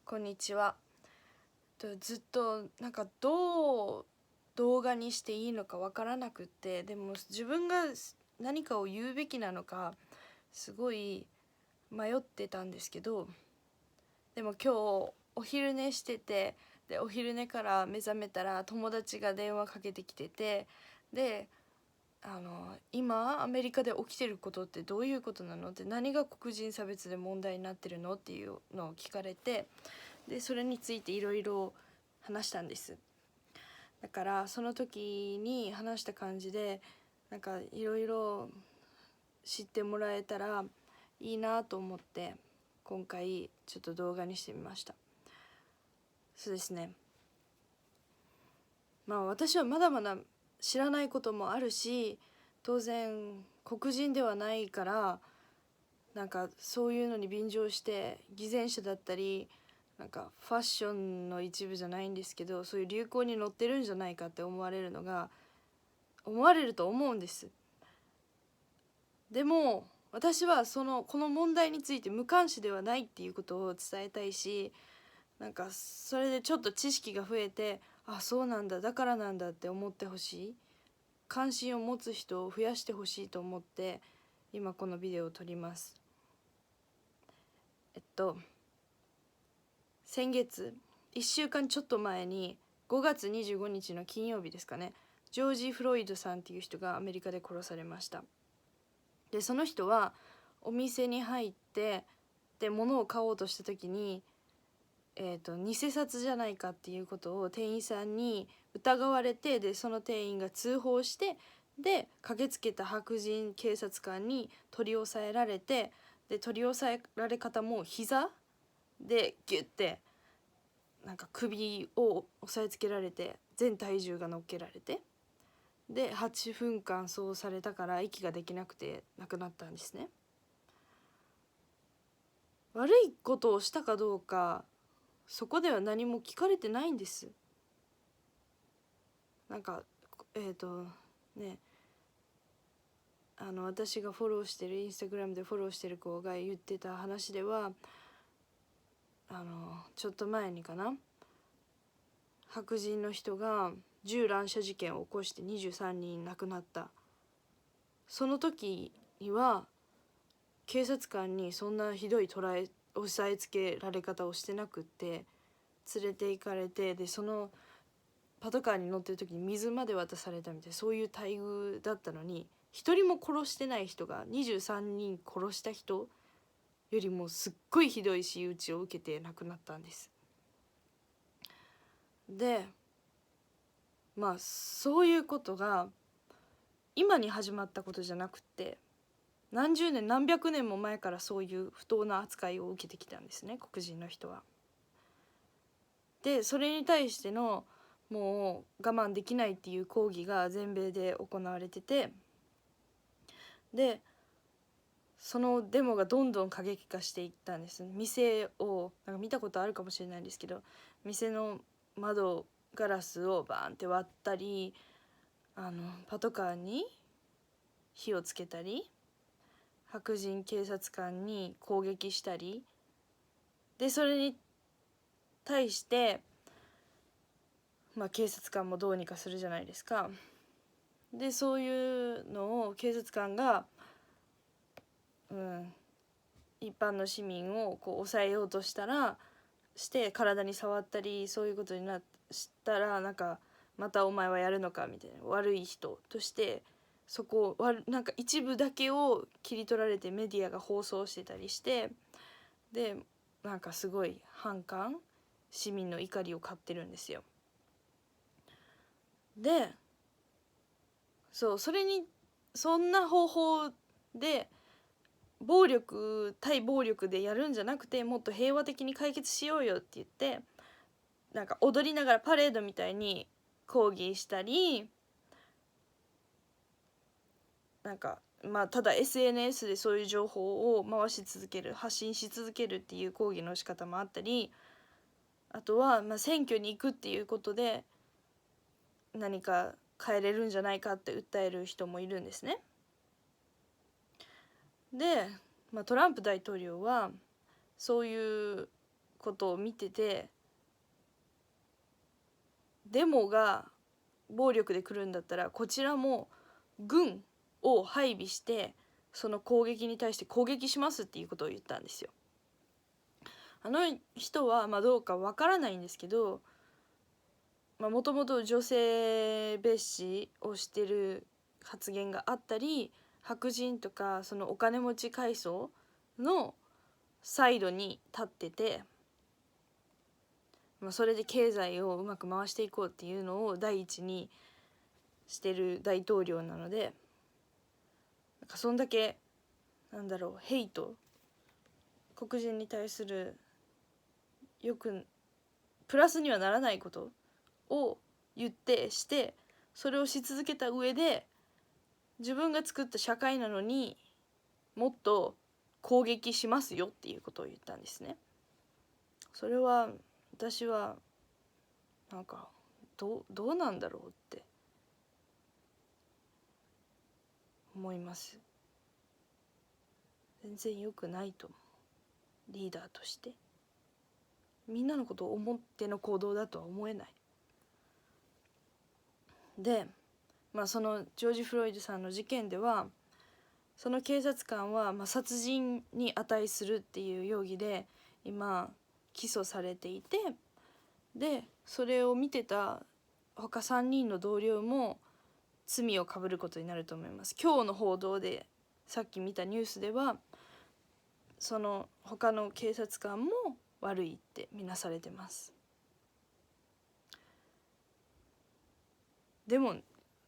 こんにちは。ずっとどう動画にしていいのかわからなくって、でも自分が何かを言うべきなのかすごい迷ってたんですけど、でも今日お昼寝してて、でお昼寝から目覚めたら友達が電話かけてきてて、で今アメリカで起きてることってどういうことなのって、何が黒人差別で問題になってるのっていうのを聞かれて、でそれについていろいろ話したんです。だからその時に話した感じでいろいろ知ってもらえたらいいなと思って、今回ちょっと動画にしてみました。そうですね、私はまだまだ知らないこともあるし、当然黒人ではないから、そういうのに便乗して偽善者だったり、ファッションの一部じゃないんですけど、そういう流行に乗ってるんじゃないかって思われると思うんです。でも私はこの問題について無関心ではないっていうことを伝えたいし、それでちょっと知識が増えて、あ、そうなんだ、だからなんだって思ってほしい、関心を持つ人を増やしてほしいと思って今このビデオを撮ります。先月1週間ちょっと前に、5月25日の金曜日ですかね、ジョージ・フロイドさんっていう人がアメリカで殺されました。でその人はお店に入ってで物を買おうとした時に、偽札じゃないかっていうことを店員さんに疑われて、でその店員が通報して、で駆けつけた白人警察官に取り押さえられて、で取り押さえられ方も膝でギュッて首を押さえつけられて、全体重が乗っけられて、で8分間そうされたから息ができなくて亡くなったんですね。悪いことをしたかどうかそこでは何も聞かれてないんです。なんかえっ、とね私がフォローしてるインスタグラムでフォローしてる子が言ってた話では、ちょっと前にかな、白人の人が銃乱射事件を起こして23人亡くなった。その時には警察官にそんなひどい押さえつけられ方をしてなくって、連れて行かれて、でそのパトカーに乗ってる時に水まで渡されたみたいな、そういう待遇だったのに、一人も殺してない人が23人殺した人よりもすっごいひどい仕打ちを受けて亡くなったんです。でそういうことが今に始まったことじゃなくって、何十年何百年も前からそういう不当な扱いを受けてきたんですね、黒人の人は。でそれに対してのもう我慢できないっていう抗議が全米で行われてて、でそのデモがどんどん過激化していったんです。店を見たことあるかもしれないんですけど、店の窓ガラスをバーンって割ったり、パトカーに火をつけたり、白人警察官に攻撃したり、でそれに対して、警察官もどうにかするじゃないですか。でそういうのを警察官が、一般の市民を抑えようとして体に触ったり、そういうことにしたらまたお前はやるのかみたいな、悪い人としてそこを一部だけを切り取られてメディアが放送してたりして、ですごい反感、市民の怒りを買ってるんですよ。でそれにそんな方法で対暴力でやるんじゃなくて、もっと平和的に解決しようよって言って、踊りながらパレードみたいに抗議したり、ただ SNS でそういう情報を回し続ける、発信し続けるっていう抗議の仕方もあったり、あとは選挙に行くっていうことで何か変えれるんじゃないかって訴える人もいるんですね。で、トランプ大統領はそういうことを見てて、デモが暴力で来るんだったらこちらも軍を配備してその攻撃に対して攻撃しますっていうことを言ったんですよ。あの人はどうかわからないんですけど、もともと女性蔑視をしてる発言があったり、白人とかそのお金持ち階層のサイドに立ってて、それで経済をうまく回していこうっていうのを第一にしてる大統領なので、そんだけヘイト、黒人に対するプラスにはならないことを言ってして、それをし続けた上で、自分が作った社会なのにもっと攻撃しますよっていうことを言ったんですね。それは私はどうなんだろうって思います。全然良くないと思う。リーダーとしてみんなのことを思っての行動だとは思えない。で、そのジョージ・フロイドさんの事件では、その警察官は殺人に値するっていう容疑で今起訴されていて、でそれを見てた他3人の同僚も罪をかぶることになると思います。今日の報道でさっき見たニュースでは、その他の警察官も悪いって見なされてます。でも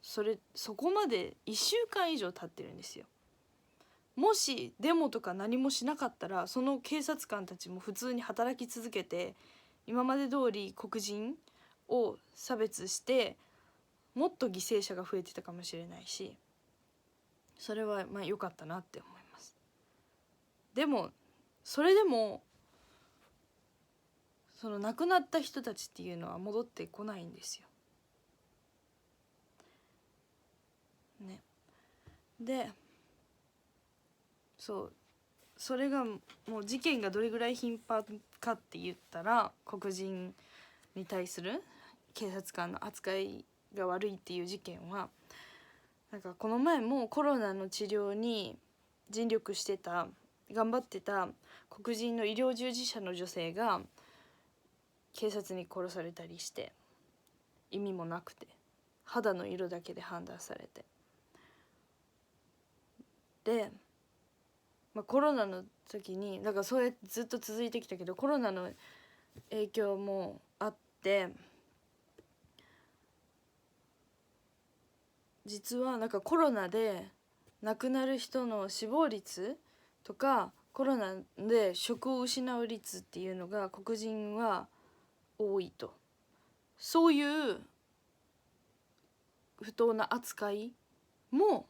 そこまで1週間以上経ってるんですよ。もしデモとか何もしなかったら、その警察官たちも普通に働き続けて今まで通り黒人を差別して、もっと犠牲者が増えてたかもしれないし、それは良かったなって思います。でもそれでもその亡くなった人たちっていうのは戻ってこないんですよ。ね。で、それがもう事件がどれぐらい頻繁かって言ったら、黒人に対する警察官の扱いが悪いっていう事件は、この前もコロナの治療に尽力してた、頑張ってた黒人の医療従事者の女性が警察に殺されたりして、意味もなくて肌の色だけで判断されて、で、コロナの時にそれずっと続いてきたけど、コロナの影響もあって、実はコロナで亡くなる人の死亡率とか、コロナで職を失う率っていうのが黒人は多いと。そういう不当な扱いも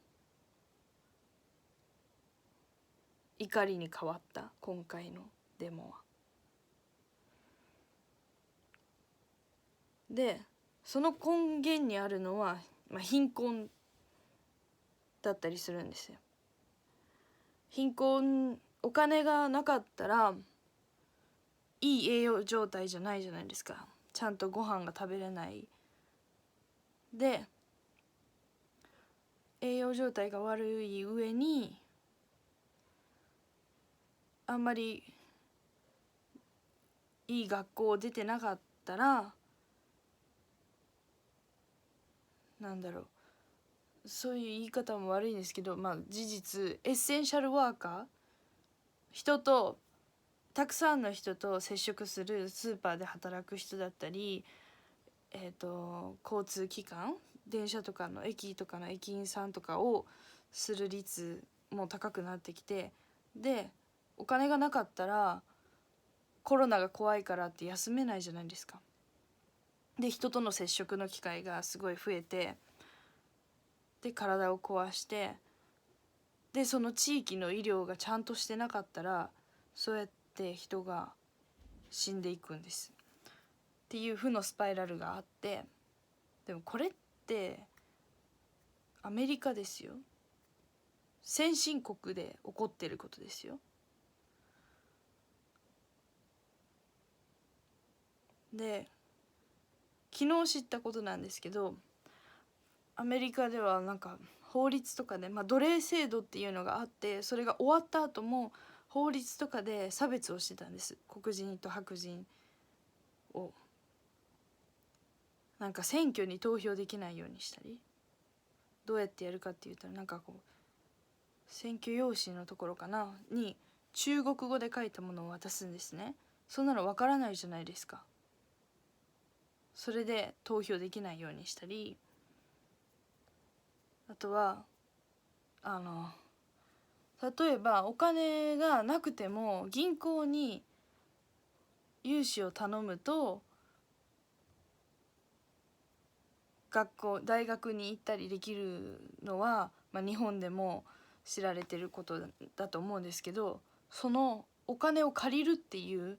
怒りに変わった、今回のデモは。でその根源にあるのは、貧困だったりするんですよ。貧困、お金がなかったらいい栄養状態じゃないじゃないですか。ちゃんとご飯が食べれない。で栄養状態が悪い上に、あんまりいい学校出てなかったら、そういう言い方も悪いんですけど、事実エッセンシャルワーカー、たくさんの人と接触するスーパーで働く人だったり、交通機関、電車とかの駅とかの駅員さんとかをする率も高くなってきて、でお金がなかったらコロナが怖いからって休めないじゃないですか。で人との接触の機会がすごい増えて、で体を壊して、でその地域の医療がちゃんとしてなかったら、そうやって人が死んでいくんですっていう負のスパイラルがあって、でもこれってアメリカですよ。先進国で起こってることですよ。で昨日知ったことなんですけど、アメリカではなんか法律とかで、奴隷制度っていうのがあって、それが終わった後も法律とかで差別をしてたんです。黒人と白人をなんか選挙に投票できないようにしたり、どうやってやるかっていうと、なんかこう選挙用紙のところかなに中国語で書いたものを渡すんですね。そんなのわからないじゃないですか。それで投票できないようにしたり、あとは例えばお金がなくても銀行に融資を頼むと大学に行ったりできるのは、日本でも知られてることだと思うんですけど、そのお金を借りるっていう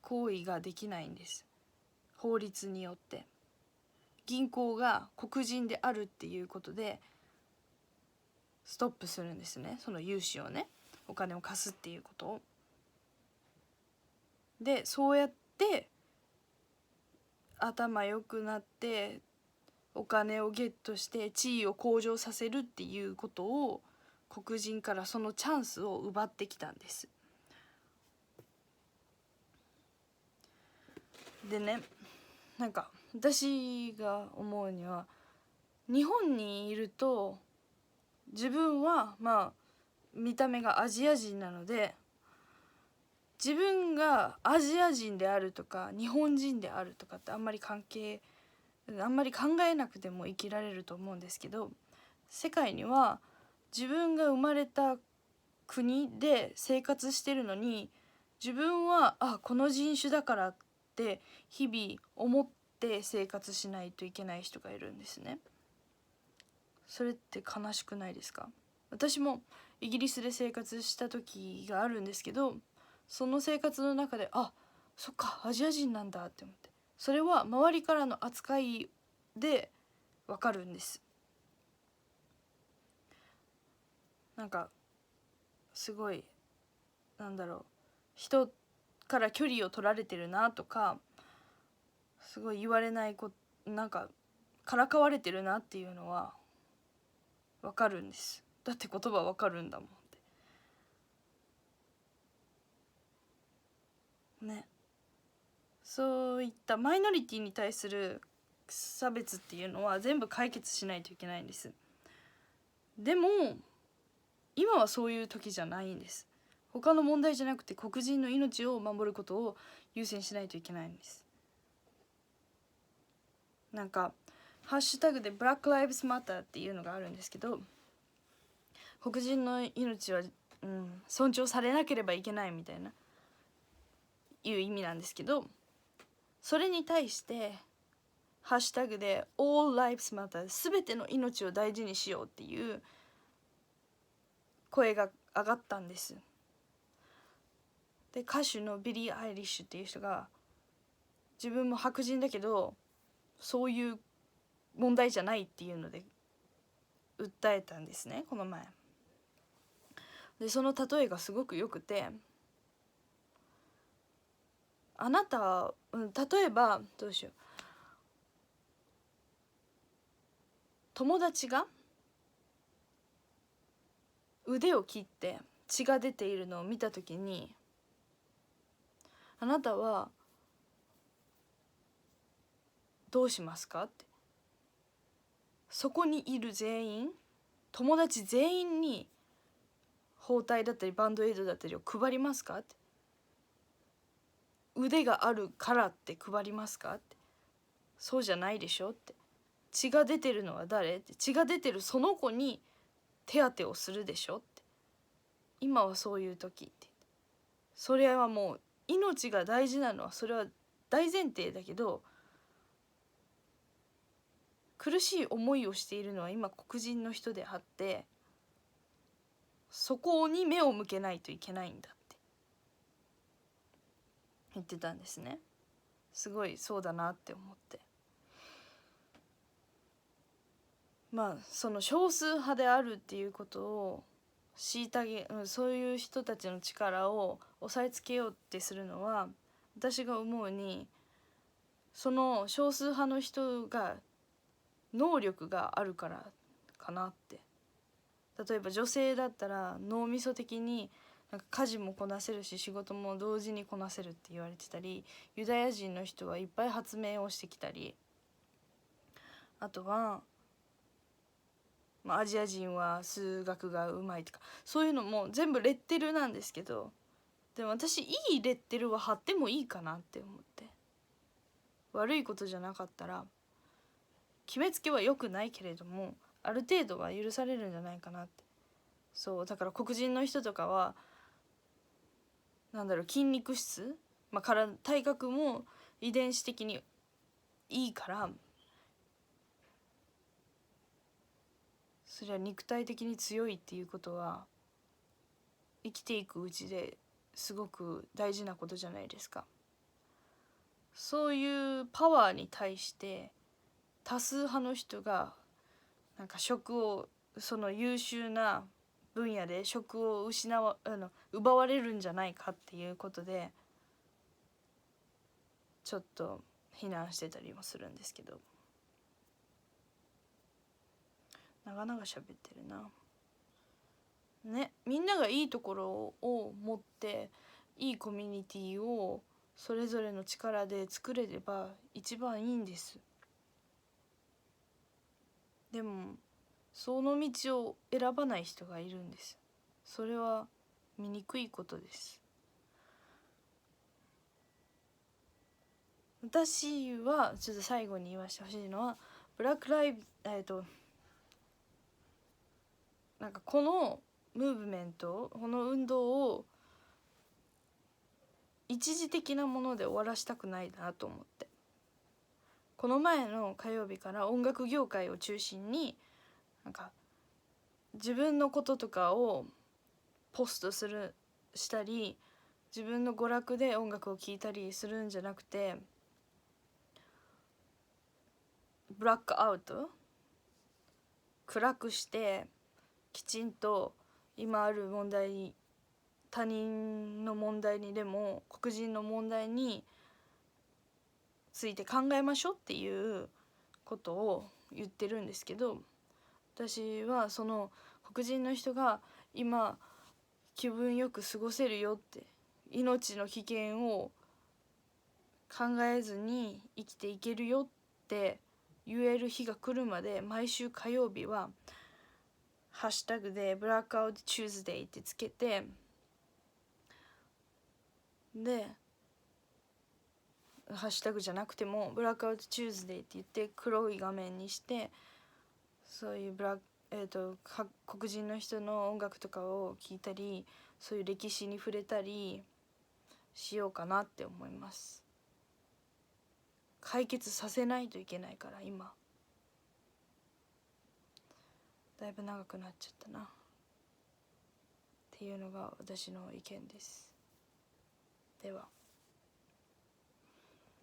行為ができないんです。法律によって銀行が黒人であるっていうことでストップするんですね。その融資をね、お金を貸すっていうことを。でそうやって頭良くなってお金をゲットして地位を向上させるっていうことを、黒人からそのチャンスを奪ってきたんです。でね、なんか私が思うには、日本にいると自分は見た目がアジア人なので、自分がアジア人であるとか日本人であるとかってあんまり考えなくても生きられると思うんですけど、世界には自分が生まれた国で生活してるのに、自分はこの人種だからって日々思って生活しないといけない人がいるんですね。それって悲しくないですか？私もイギリスで生活した時があるんですけど、その生活の中でそっかアジア人なんだって思って、それは周りからの扱いでわかるんです。なんかすごい人から距離を取られてるなとか、すごい言われないからかわれてるなっていうのはわかるんです。だって言葉わかるんだもんってね。そういったマイノリティに対する差別っていうのは全部解決しないといけないんです。でも今はそういう時じゃないんです。他の問題じゃなくて黒人の命を守ることを優先しないといけないんです。なんかハッシュタグで Black Lives Matter っていうのがあるんですけど、黒人の命は、尊重されなければいけないみたいないう意味なんですけど、それに対してハッシュタグで All Lives Matter 全ての命を大事にしようっていう声が上がったんです。で歌手のビリー・アイリッシュっていう人が、自分も白人だけどそういう問題じゃないっていうので訴えたんですね、この前で。その例えがすごくよくて、あなた、例えばどうしよう、友達が腕を切って血が出ているのを見た時に、あなたはどうしますかって。そこにいる全員、友達全員に包帯だったりバンドエイドだったりを配りますかって。腕があるからって配りますかって。そうじゃないでしょって。血が出てるのは誰って。血が出てるその子に手当てをするでしょって。今はそういう時って。それはもう命が大事なのはそれは大前提だけど、苦しい思いをしているのは今黒人の人であって、そこに目を向けないといけないんだって言ってたんですね。すごいそうだなって思って、その少数派であるっていうことをそういう人たちの力を押さえつけようってするのは、私が思うにその少数派の人が能力があるからかなって。例えば女性だったら脳みそ的になんか家事もこなせるし仕事も同時にこなせるって言われてたり、ユダヤ人の人はいっぱい発明をしてきたり、あとは、アジア人は数学がうまいとか、そういうのも全部レッテルなんですけど、でも私いいレッテルは貼ってもいいかなって思って、悪いことじゃなかったら決めつけは良くないけれどもある程度は許されるんじゃないかなって。そうだから黒人の人とかは筋肉質、体格も遺伝子的にいいから、それは肉体的に強いっていうことは生きていくうちですごく大事なことじゃないですか。そういうパワーに対して多数派の人がその優秀な分野で職を奪われるんじゃないかっていうことでちょっと非難してたりもするんですけど、長々喋ってるな。ね、みんながいいところを持っていいコミュニティをそれぞれの力で作れれば一番いいんです。でもその道を選ばない人がいるんです。それは醜いことです。私はちょっと最後に言わせてほしいのは、ブラックライブこのムーブメント、この運動を一時的なもので終わらしたくないなと思って、この前の火曜日から音楽業界を中心に自分のこととかをポストしたり、自分の娯楽で音楽を聴いたりするんじゃなくて、ブラックアウト、暗くしてきちんと今ある問題、他人の問題にでも黒人の問題について考えましょうっていうことを言ってるんですけど、私はその黒人の人が今気分よく過ごせるよって、命の危険を考えずに生きていけるよって言える日が来るまで、毎週火曜日はハッシュタグでブラックアウトチューズデイってつけて、でハッシュタグじゃなくてもブラックアウトチューズデイって言って黒い画面にして、そういう黒人の人の音楽とかを聴いたり、そういう歴史に触れたりしようかなって思います。解決させないといけないから今。だいぶ長くなっちゃったなっていうのが私の意見です。では。